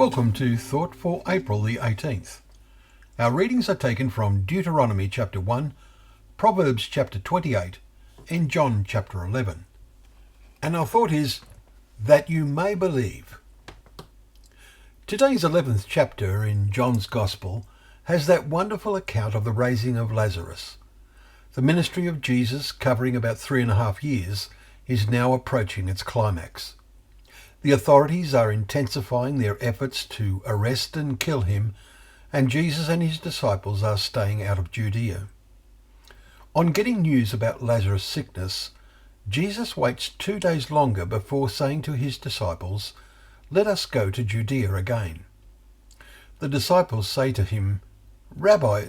Welcome to Thought for April the 18th. Our readings are taken from Deuteronomy chapter 1, Proverbs chapter 28, and John chapter 11. And our thought is, that you may believe. Today's 11th chapter in John's Gospel has that wonderful account of the raising of Lazarus. The ministry of Jesus, covering about 3.5 years, is now approaching its climax. The authorities are intensifying their efforts to arrest and kill him, and Jesus and his disciples are staying out of Judea. On getting news about Lazarus' sickness, Jesus waits 2 days longer before saying to his disciples, "Let us go to Judea again." The disciples say to him, "Rabbi,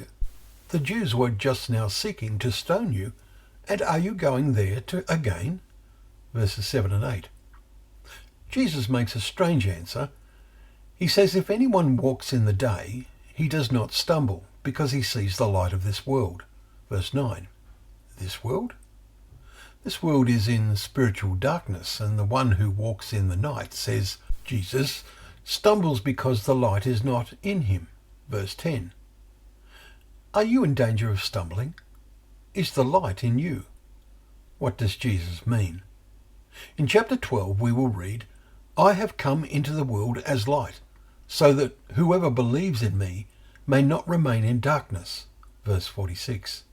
the Jews were just now seeking to stone you, and are you going there again?" Verses 7 and 8. Jesus makes a strange answer. He says if anyone walks in the day, he does not stumble, because he sees the light of this world. Verse 9. This world? This world is in spiritual darkness, and the one who walks in the night, says Jesus, stumbles because the light is not in him. Verse 10. Are you in danger of stumbling? Is the light in you? What does Jesus mean? In chapter 12 we will read, "I have come into the world as light, so that whoever believes in me may not remain in darkness." Verse 46.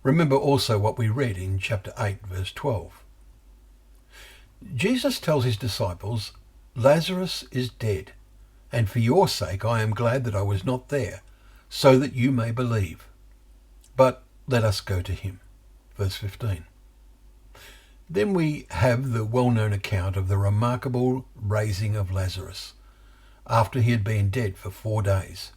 Remember also what we read in chapter 8, verse 12. Jesus tells his disciples, "Lazarus is dead, and for your sake I am glad that I was not there, so that you may believe. But let us go to him." Verse 15. Then we have the well-known account of the remarkable raising of Lazarus, after he had been dead for 4 days.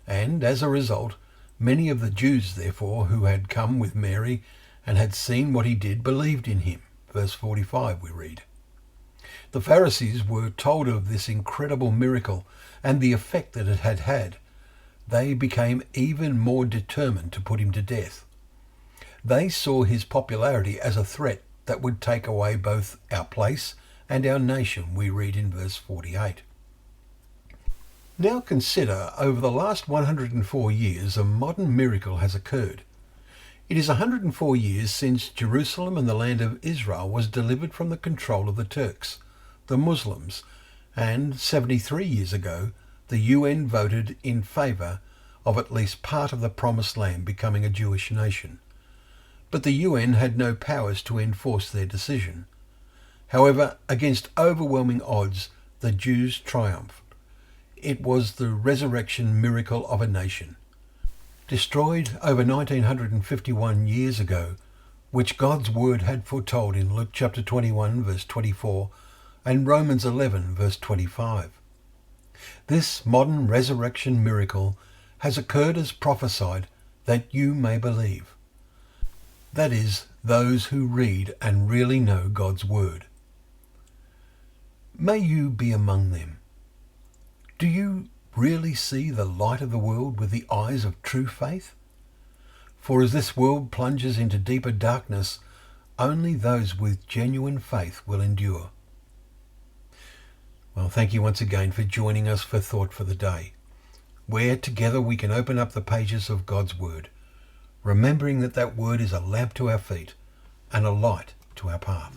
And as a result, many of the Jews, therefore, who had come with Mary and had seen what he did, believed in him. Verse 45 we read. The Pharisees were told of this incredible miracle and the effect that it had had. They became even more determined to put him to death. They saw his popularity as a threat that would take away both our place and our nation, we read in verse 48. Now consider, over the last 104 years, a modern miracle has occurred. It is 104 years since Jerusalem and the land of Israel was delivered from the control of the Turks, the Muslims, and 73 years ago, the UN voted in favour of at least part of the Promised Land becoming a Jewish nation. But the UN had no powers to enforce their decision. However, against overwhelming odds, the Jews triumphed. It was the resurrection miracle of a nation, destroyed over 1951 years ago, which God's word had foretold in Luke chapter 21 verse 24 and Romans 11 verse 25. This modern resurrection miracle has occurred as prophesied, that you may believe. That is, those who read and really know God's word. May you be among them. Do you really see the light of the world with the eyes of true faith? For as this world plunges into deeper darkness, only those with genuine faith will endure. Well, thank you once again for joining us for Thought for the Day, where together we can open up the pages of God's word, remembering that that word is a lamp to our feet and a light to our path.